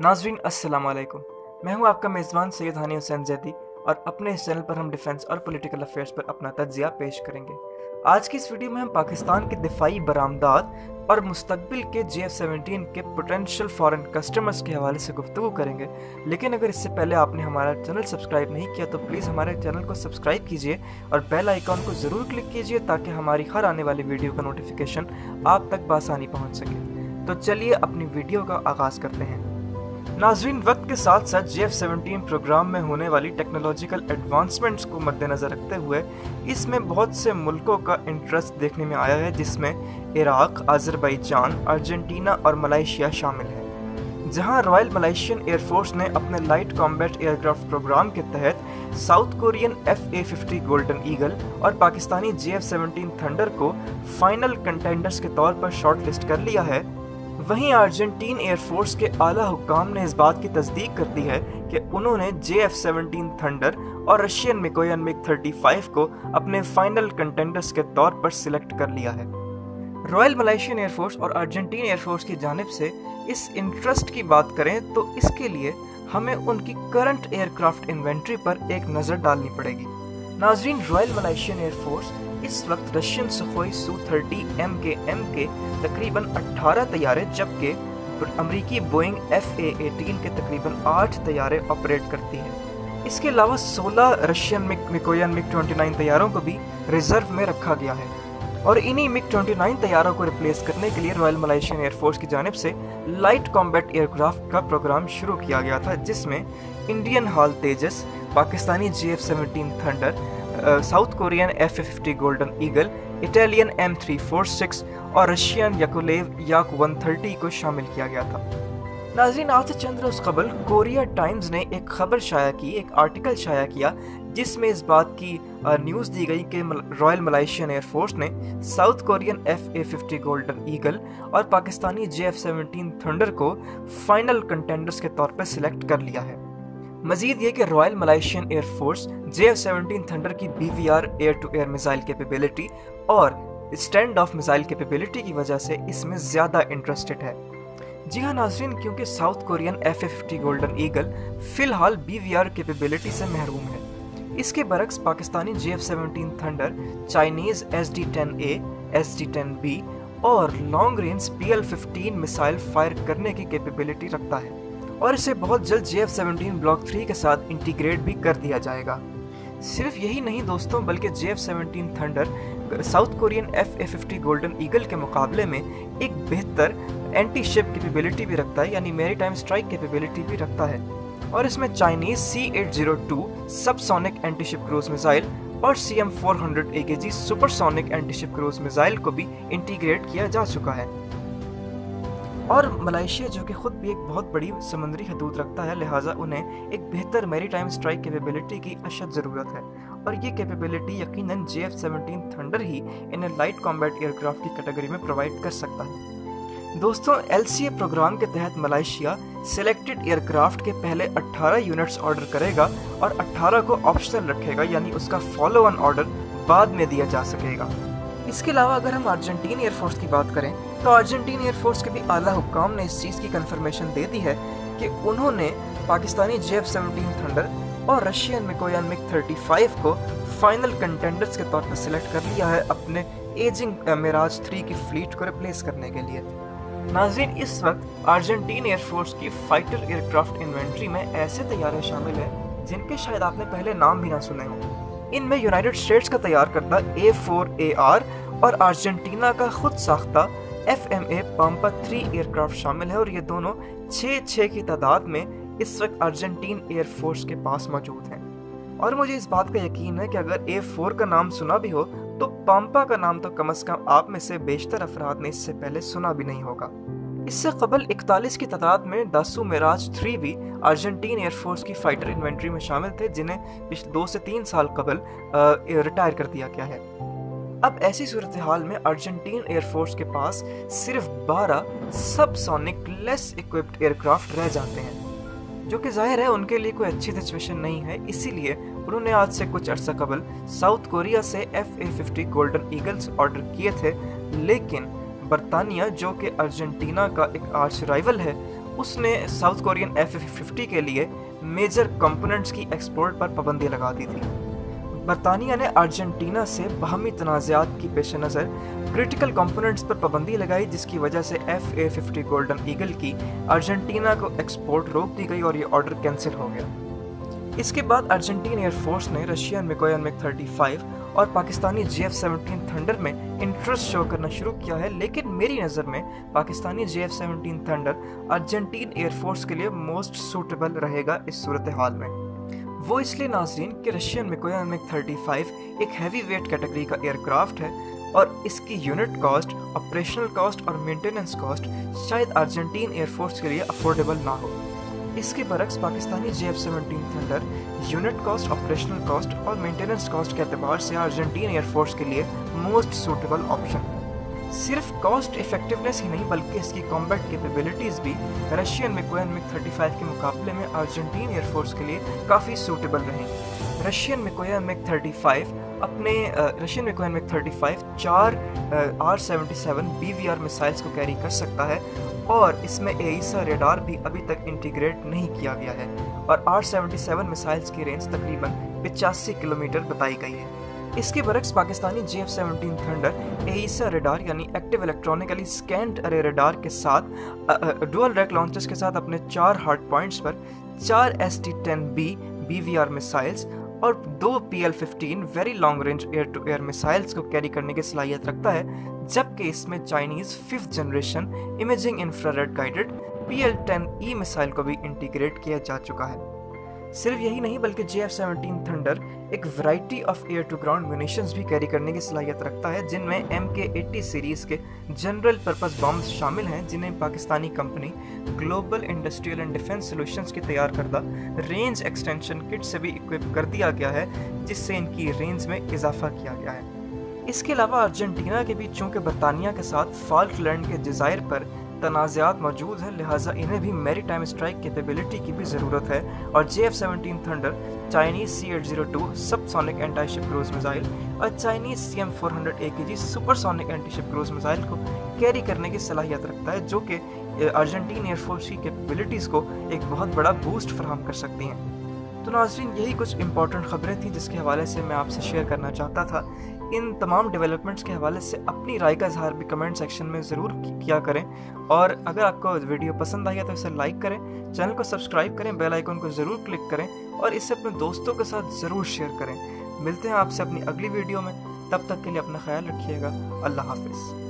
नाज़रीन अस्सलाम वालेकुम। मैं हूं आपका मेज़बान सैयद हानी हुसैन जैदी और अपने इस चैनल पर हम डिफेंस और पॉलिटिकल अफेयर्स पर अपना तज्ज़िया पेश करेंगे। आज की इस वीडियो में हम पाकिस्तान के दिफाई बरामदात और मुस्तकबिल के JF-17 के पोटेंशियल फॉरेन कस्टमर्स के हवाले से गुफ्तगू करेंगे। लेकिन अगर इससे पहले आपने हमारा चैनल सब्सक्राइब नहीं किया तो प्लीज़ हमारे चैनल को सब्सक्राइब कीजिए और बेल आइकॉन को ज़रूर क्लिक कीजिए ताकि हमारी हर आने वाली वीडियो का नोटिफिकेशन आप तक बआसानी पहुँच सके। तो चलिए अपनी वीडियो का आगाज़ करते हैं। नाज़रीन, वक्त के साथ साथ JF-17 प्रोग्राम में होने वाली टेक्नोलॉजिकल एडवांसमेंट्स को मद्देनज़र रखते हुए इसमें बहुत से मुल्कों का इंटरेस्ट देखने में आया है, जिसमें इराक, अज़रबैजान, अर्जेंटीना और मलेशिया शामिल है। जहां रॉयल मलेशियन एयरफोर्स ने अपने लाइट कॉम्बैट एयरक्राफ्ट प्रोग्राम के तहत south Korean FA-50 golden eagle और पाकिस्तानी JF-17 थंडर को फाइनल कंटेंडर्स के तौर पर शॉर्टलिस्ट कर लिया है, वहीं अर्जेंटीन एयरफोर्स के आला हुक्काम ने इस बात की तस्दीक कर दी है कि उन्होंने JF-17 थंडर और रशियन मिकोयन MiG-35 को अपने फाइनल कंटेंडर्स के तौर पर सिलेक्ट कर लिया है। रॉयल मलेशियन एयरफोर्स और अर्जेंटीन एयरफोर्स की जानिब से इस इंटरेस्ट की बात करें तो इसके लिए हमें उनकी करंट एयरक्राफ्ट इन्वेंट्री पर एक नज़र डालनी पड़ेगी। नाज़रीन, रॉयल मलेशियन एयरफोर्स इस वक्त रशियन सुखोई Su-30M के तकरीबन 18 तैयारे, जबकि अमरीकी बोइंग FA-18 के तकरीबन 8 तैयारे ऑपरेट करती है। इसके अलावा 16 रशियन मिकोयन MiG-29 तैयारों को भी रिजर्व में रखा गया है और इन्हीं MiG-29 तैयारों को रिप्लेस करने के लिए रॉयल मलेशियन एयरफोर्स की जानिब से लाइट कॉम्बैट एयरक्राफ्ट का प्रोग्राम शुरू किया गया था, जिसमें Indian HAL Tejas, Pakistani JF-17 thunder, South Korean FA-50 golden eagle, Italian M346 और रशियन याकोलेव Yak-130 को शामिल किया गया था। नाज़रीन, आज से चंद रोज़ कबल कोरिया टाइम्स ने एक खबर शाया की, एक आर्टिकल शाया किया, जिसमें इस बात की न्यूज़ दी गई कि रॉयल मलेशियन एयरफोर्स ने south Korean FA-50 golden eagle और पाकिस्तानी JF-17 थंडर को फाइनल कंटेंडर्स के तौर पर सिलेक्ट कर लिया है। मजीद ये कि Royal Malaysian Air Force JF-17 Thunder की BVR air to air missile capability और स्टैंड ऑफ मिसाइल कैपेबिलिटी की वजह से इसमें ज़्यादा इंटरेस्टेड है। जी हाँ नाज़रीन, क्योंकि south Korean FA-50 golden eagle फ़िलहाल BVR कैपेबिलिटी से महरूम है। इसके बरक्स Pakistani JF-17 thunder Chinese SD-10A, SD-10B और long range PL-15 missile fire करने की कैपेबिलिटी रखता है और इसे बहुत जल्द JF-17 ब्लॉक 3 के साथ इंटीग्रेट भी कर दिया जाएगा। सिर्फ यही नहीं दोस्तों, बल्कि JF-17 thunder South Korean FA-50 golden eagle के मुकाबले में एक बेहतर एंटी शिप कैपेबिलिटी भी रखता है, यानी मैरीटाइम स्ट्राइक कैपेबिलिटी भी रखता है और इसमें Chinese C-802 subsonic anti ship cruise missile और CM-400 AKG supersonic anti ship cruise missile को भी इंटीग्रेट किया जा चुका है। और मलेशिया जो कि खुद भी एक बहुत बड़ी समुद्री हदूद रखता है, लिहाजा उन्हें एक बेहतर मैरीटाइम स्ट्राइक कैपेबिलिटी की अशद ज़रूरत है और ये कैपेबिलिटी यकीनन JF-17 थंडर ही इन्हें लाइट कॉम्बैट एयरक्राफ्ट की कैटेगरी में प्रोवाइड कर सकता है। दोस्तों, LCA प्रोग्राम के तहत मलेशिया सिलेक्टेड एयरक्राफ्ट के पहले 18 यूनिट्स ऑर्डर करेगा और 18 को ऑप्शनल रखेगा, यानी उसका फॉलो ऑन ऑर्डर बाद में दिया जा सकेगा। इसके अलावा अगर हम अर्जेंटीन एयरफोर्स की बात करें तो अर्जेंटीन एयरफोर्स के भी आला हुक्काम ने इस चीज़ की कंफर्मेशन दे दी है कि उन्होंने पाकिस्तानी JF-17 थंडर और रशियन मिकोयन MiG-35 को फाइनल कंटेंडर्स के तौर पर सिलेक्ट कर लिया है अपने एजिंग मिराज 3 की फ्लीट को रिप्लेस करने के लिए। नाज़रीन, इस वक्त अर्जेंटीन एयरफोर्स की फाइटर एयरक्राफ्ट इन्वेंट्री में ऐसे तैयारे शामिल हैं जिनके शायद आपने पहले नाम भी ना सुने हों। इनमें यूनाइटेड स्टेट्स का तैयार करता A4AR और अर्जेंटीना का खुद साख्ता FMA पाम्पा 3 एयरक्राफ्ट शामिल है और ये दोनों 6 की तादाद में इस वक्त अर्जेंटीन एयरफोर्स के पास मौजूद हैं। और मुझे इस बात का यकीन है कि अगर A4 का नाम सुना भी हो तो पाम्पा का नाम तो कम से कम आप में से बेशतर अफराद ने इससे पहले सुना भी नहीं होगा। इससे कबल 41 की तादाद में दासू मिराज 3 भी अर्जेंटीन एयरफोर्स की फाइटर इन्वेंट्री में शामिल थे, जिन्हें पिछले 2 से 3 साल कबल रिटायर कर दिया गया है। अब ऐसी सूरत हाल में अर्जेंटीन एयरफोर्स के पास सिर्फ 12 सबसोनिक लेस इक्विप्ड एयरक्राफ्ट रह जाते हैं, जो कि जाहिर है उनके लिए कोई अच्छी सिचुएशन नहीं है। इसीलिए उन्होंने आज से कुछ अर्सा कबल साउथ कोरिया से FA-50 गोल्डन ईगल्स ऑर्डर किए थे, लेकिन बरतानिया जो कि अर्जेंटीना का एक आर्च राइवल है, اس نے ساؤتھ کورین F-50 کے لیے میجر کمپوننٹس کی ایکسپورٹ پر پابندی لگا دی تھی۔ برطانیہ نے ارجنٹینا سے باہمی تنازعات کی پیش نظر کرٹیکل کمپوننٹس پر پابندی لگائی، جس کی وجہ سے F-A-50 گولڈن ایگل کی ارجنٹینا کو ایکسپورٹ روک دی گئی اور یہ آرڈر کینسل ہو گیا۔ اس کے بعد ارجنٹین ایئر فورس نے رشین میکوین MiG-35 اور پاکستانی JF-17 تھنڈر میں انٹرسٹ شو کرنا شروع کیا ہے، لیکن میری نظر میں Pakistani JF-17 thunder Argentine air force کے لیے موسٹ سوٹیبل رہے گا اس صورتحال میں۔ وہ اس لیے ناظرین کہ رشین میکوین MiG-35 ایک ہیوی ویٹ کیٹیگری کا ایئر کرافٹ ہے اور اس کی یونٹ کاسٹ، آپریشنل کاسٹ اور مینٹیننس کاسٹ شاید ارجنٹین ایئر فورس کے لیے افورڈیبل نہ ہو۔ اس کے برعکس Pakistani JF-17 thunder unit cost, operational cost اور مینٹیننس کاسٹ کے اعتبار سے ارجنٹین ایئر فورس کے لیے موسٹ سوٹیبل آپشن ہے۔ صرف کاسٹ افیکٹونیس ہی نہیں بلکہ اس کی کمبیٹ کیپیبلٹیز بھی رشین میکوین MiG-35 کے مقابلے میں ارجنٹین ایئر فورس کے لیے کافی سوٹیبل رہیں۔ رشین میکوین MiG-35 4 R-77 BVR میسائلز کو کیری کر سکتا ہے اور اس میں AESA ریڈار بھی ابھی تک انٹیگریٹ نہیں کیا گیا ہے، اور R-77 میسائلز کی رینج تقریباً 85 کلومیٹر بتائی گئی ہے۔ اس کے برعکس Pakistani JF-17 thunder AESA radar یعنی active electronically scanned array radar کے ساتھ ڈوئل ریک لانچرز کے ساتھ اپنے 4 ہارڈ پوائنٹس پر 4 ST-10B BVR میسائلز اور 2 PL-15 very long range air to air missiles کو کیری کرنے کی صلاحیت رکھتا ہے، جبکہ اس میں Chinese 5th generation imaging infrared guided PL-10E missile کو بھی انٹیگریٹ کیا جا چکا ہے۔ صرف یہی نہیں بلکہ JF-17 تھنڈر ایک variety of air to ground munitions بھی کیری کرنے کی صلاحیت رکھتا ہے، جن میں MK-80 سیریز کے جنرل پرپز بمز شامل ہیں، جنہیں Pakistani company global industrial and defence solutions کی تیار کردہ رینج ایکسٹینشن کٹ سے بھی اکوپ کر دیا گیا ہے، جس سے ان کی رینج میں اضافہ کیا گیا ہے۔ اس کے علاوہ ارجنٹینا کے بھی چونکہ برطانیہ کے ساتھ فالک لینڈ کے جزائر پر تنازعات موجود ہیں، لہٰذا انہیں بھی میری ٹائم اسٹرائک کیپیبلٹی کی بھی ضرورت ہے، اور JF-17 thunder Chinese C-802 subsonic anti ship cruise missile اور Chinese CM-400 AKG supersonic anti ship cruise missile کو کیری کرنے کی صلاحیت رکھتا ہے، جو کہ ارجنٹین ایئر فورس کی کیپیبلٹیز کو ایک بہت بڑا بوسٹ فراہم کر سکتی ہیں۔ تو ناظرین، یہی کچھ امپورٹنٹ خبریں تھیں جس کے حوالے سے میں آپ سے شیئر کرنا چاہتا تھا۔ ان تمام ڈیولپمنٹس کے حوالے سے اپنی رائے کا اظہار بھی کمنٹ سیکشن میں ضرور کیا کریں، اور اگر آپ کو ویڈیو پسند آئی ہے تو اسے لائک کریں، چینل کو سبسکرائب کریں، بیل آئیکن کو ضرور کلک کریں اور اسے اپنے دوستوں کے ساتھ ضرور شیئر کریں۔ ملتے ہیں آپ سے اپنی اگلی ویڈیو میں، تب تک کے لیے اپنا خیال رکھیے گا۔ اللہ حافظ۔